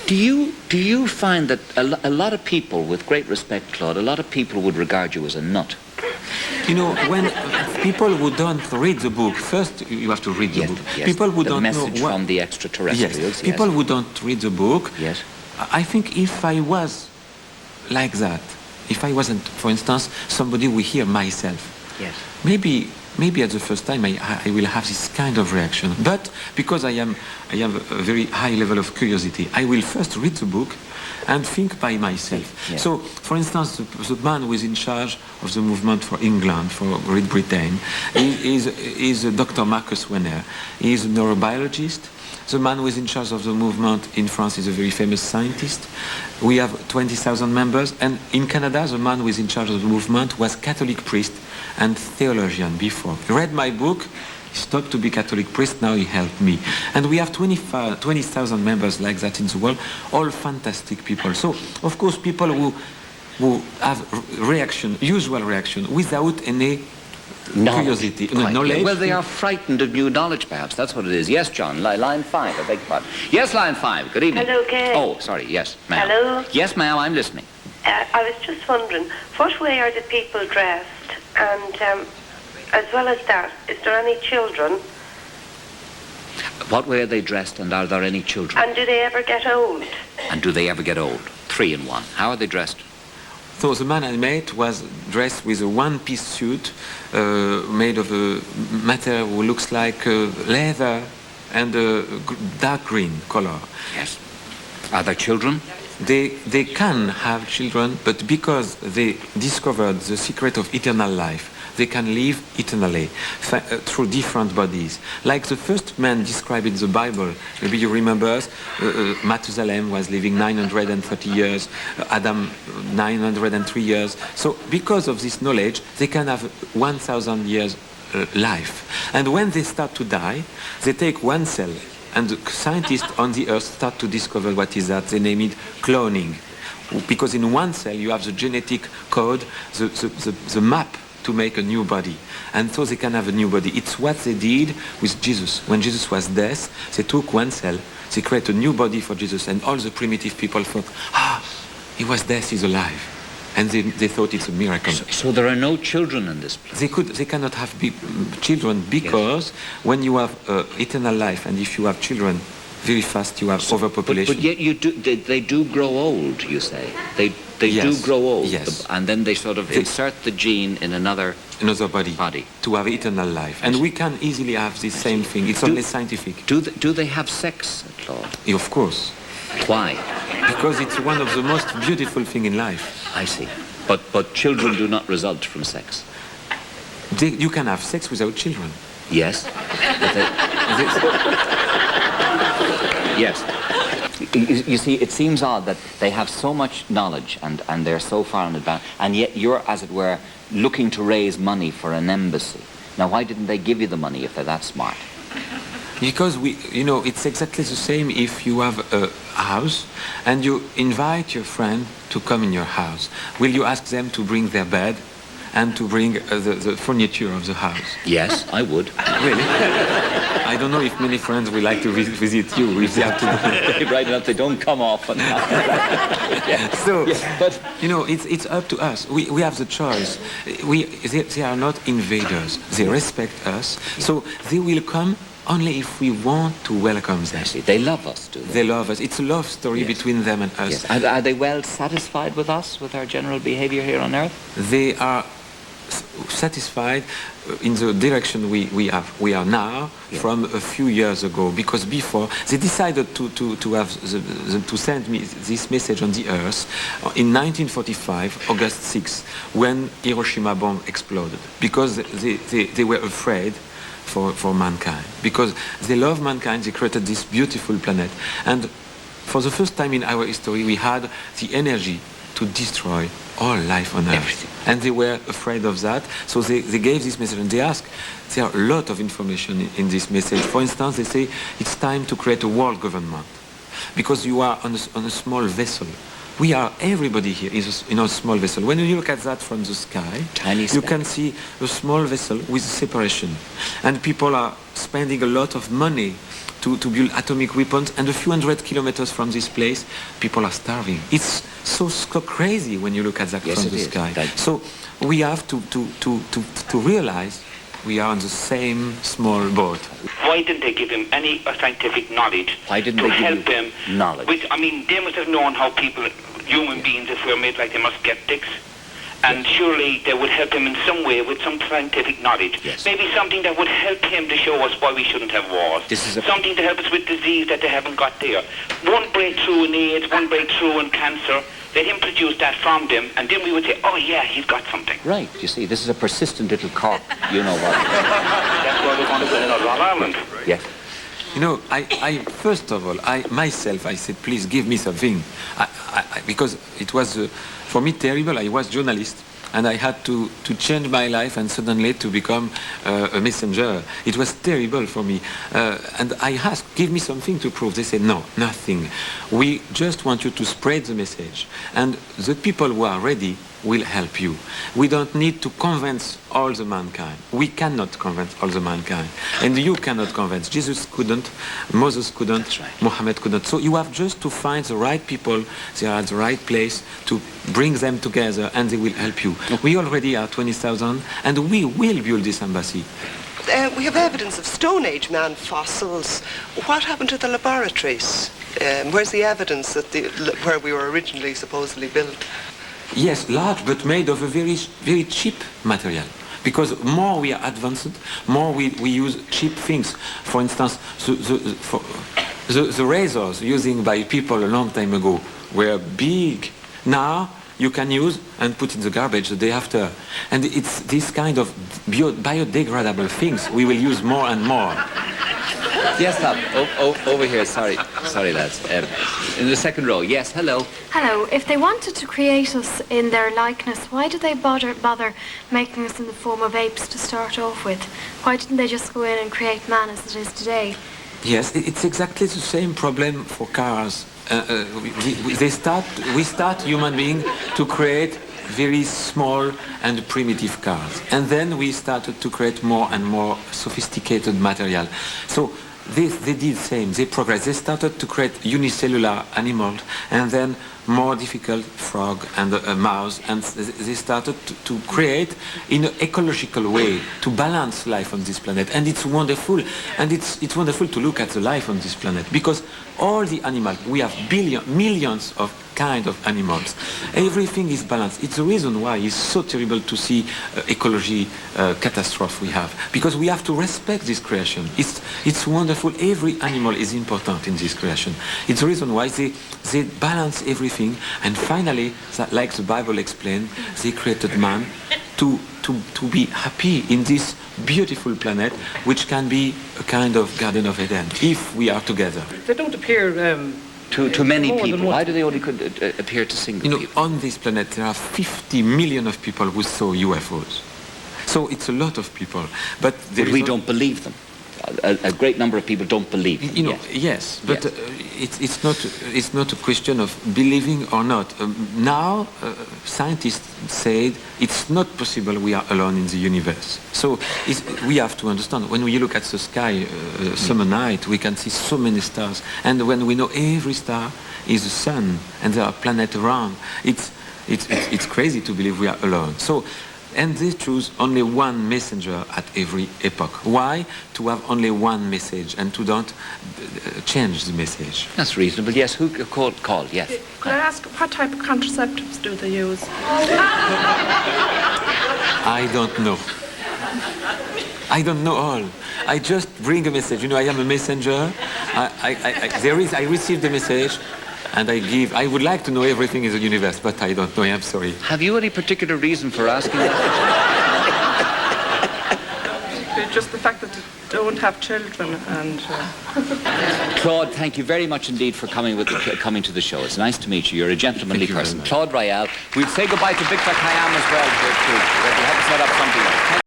Do you find that a lot of people, with great respect, Claude, a lot of people would regard you as a nut? You know, when people who don't read the book, first you have to read the book. Yes. People who don't know the message from the extraterrestrials. Yes. People who don't read the book. Yes. I think if I was like that, if I wasn't, for instance, somebody who hear myself, yes, maybe at the first time I will have this kind of reaction. But because I have a very high level of curiosity, I will first read the book and think by myself. Yes. So, for instance, the man who is in charge of the movement for England, for Great Britain, is Dr. Marcus Wenner. He is a neurobiologist. The man who is in charge of the movement in France is a very famous scientist. We have 20,000 members. And in Canada, the man who is in charge of the movement was Catholic priest and theologian before. He read my book, he stopped to be Catholic priest, now he helped me. And we have 20,000 members like that in the world, all fantastic people. So, of course, people who have usual reaction, without any curiosity, knowledge. Well, they are frightened of new knowledge, perhaps. That's what it is. Yes, John. Line 5, I beg your pardon. Yes, line 5. Good evening. Hello, Kay. Oh, sorry. Yes, ma'am. Hello. Yes, ma'am. I'm listening. I was just wondering, what way are the people dressed? And as well as that, is there any children? What way are they dressed, and are there any children? And do they ever get old? And do they ever get old? 3 in 1. How are they dressed? So the man I met was dressed with a one-piece suit made of a material who looks like leather and a dark green color. Yes. Are there children? They can have children, but because they discovered the secret of eternal life, they can live eternally through different bodies. Like the first man described in the Bible, maybe you remember, Methuselah was living 930 years, Adam 903 years. So because of this knowledge, they can have 1,000 years life. And when they start to die, they take one cell, and the scientists on the earth start to discover what is that. They name it cloning. Because in one cell you have the genetic code, the map to make a new body. And so they can have a new body. It's what they did with Jesus. When Jesus was dead, they took one cell, they created a new body for Jesus, and all the primitive people thought, he was dead, he's alive. And they thought it's a miracle. So there are no children in this place? They cannot have children because when you have eternal life, and if you have children, very fast you have overpopulation. But yet they do grow old, you say. They yes. do grow old. Yes. And then they sort of insert the gene in another body to have eternal life. And we can easily have the same thing. It's only scientific. Do they have sex, Claude? Of course. Why? Because it's one of the most beautiful things in life. I see. But children do not result from sex. You can have sex without children. Yes. Yes. You see, it seems odd that they have so much knowledge and they're so far in advance, and yet you're, as it were, looking to raise money for an embassy. Now, why didn't they give you the money if they're that smart? Because it's exactly the same if you have a house and you invite your friend to come in your house. Will you ask them to bring their bed and to bring the furniture of the house? Yes, I would. Really? I don't know if many friends would like to visit you if they have to. Right enough, they don't come often. Yeah. So, yeah. But it's up to us. We have the choice. They are not invaders. They respect us. So they will come only if we want to welcome them. I see. They love us, do they? They love us. It's a love story between them and us. Yes. Are they well satisfied with us, with our general behavior here on Earth? They are satisfied in the direction we are now from a few years ago, because before they decided to send me this message on the earth in 1945, August 6th, when Hiroshima bomb exploded, because they were afraid for mankind, because they love mankind. They created this beautiful planet, and for the first time in our history we had the energy to destroy all life on Earth. Everything. And they were afraid of that, so they gave this message, and they asked, there are a lot of information in this message. For instance, they say it's time to create a world government, because you are on a small vessel. Everybody here is in a small vessel. When you look at that from the sky, you can see a small vessel with separation. And people are spending a lot of money to build atomic weapons, and a few hundred kilometers from this place, people are starving. It's so crazy when you look at that from the sky. So we have to realize we are on the same small boat. Why didn't they give him any scientific knowledge to help him? Knowledge. Which, I mean, they must have known how people, human beings, if we're made like them, are skeptics. And surely they would help him in some way with some scientific knowledge. Yes. Maybe something that would help him to show us why we shouldn't have wars. Something to help us with disease that they haven't got there. One breakthrough in AIDS, one breakthrough in cancer. Let him produce that from them, and then we would say, oh yeah, he's got something. Right, you see, this is a persistent little cork, you know what. That's why we're going to go in Northern Ireland. Yes. You know, I first of all, I said, please give me something. Because it was, for me, terrible. I was journalist, and I had to change my life and suddenly to become a messenger. It was terrible for me. And I asked, give me something to prove. They said, no, nothing. We just want you to spread the message. And the people who are ready will help you. We don't need to convince all the mankind. We cannot convince all the mankind. And you cannot convince. Jesus couldn't, Moses couldn't, That's right. Muhammad couldn't. So you have just to find the right people, they are at the right place, to bring them together, and they will help you. We already are 20,000, and we will build this embassy. We have evidence of Stone Age man fossils. What happened to the laboratories? Where's the evidence that where we were originally supposedly built? Yes, large, but made of a very, very cheap material. Because more we are advanced, more we use cheap things. For instance, the razors used by people a long time ago were big. Now you can use and put in the garbage the day after. And it's this kind of biodegradable things we will use more and more. Yes, Tom. Over here. Sorry, lads. In the second row. Yes, hello. Hello. If they wanted to create us in their likeness, why did they bother making us in the form of apes to start off with? Why didn't they just go in and create man as it is today? Yes, it's exactly the same problem for cars. We start human beings to create very small and primitive cars, and then we started to create more and more sophisticated material. So they did the same. They progressed. They started to create unicellular animals, and then more difficult frog and a mouse, and they started to create in an ecological way to balance life on this planet. And it's wonderful, and it's wonderful to look at the life on this planet, because all the animals, we have millions of kind of animals. Everything is balanced. It's the reason why it's so terrible to see ecology catastrophe we have, because we have to respect this creation. It's wonderful. Every animal is important in this creation. It's the reason why they balance everything, and finally, like the Bible explained, they created man to be happy in this beautiful planet, which can be a kind of Garden of Eden if we are together. They don't appear to many more than people. one. Why do they only appear to single people? On this planet there are 50 million of people who saw UFOs. So it's a lot of people. But we don't believe them. A great number of people don't believe them. Yes, but it's not a question of believing or not. Now scientists said it's not possible we are alone in the universe. So we have to understand, when we look at the sky summer night, we can see so many stars, and when we know every star is a sun and there are planets around, it's crazy to believe we are alone. So. And they choose only one messenger at every epoch. Why? To have only one message and to don't change the message. That's reasonable. Yes, who called? Yes. Could I ask, what type of contraceptives do they use? I don't know. I don't know all. I just bring a message. I am a messenger. I receive the message. And I would like to know everything in the universe, but I don't know, I'm sorry. Have you any particular reason for asking that? Just the fact that they don't have children and... Claude, thank you very much indeed for coming to the show. It's nice to meet you. You're a gentlemanly person. Claude Rael. We'll say goodbye to Victor Kayam as well, to help set up something else.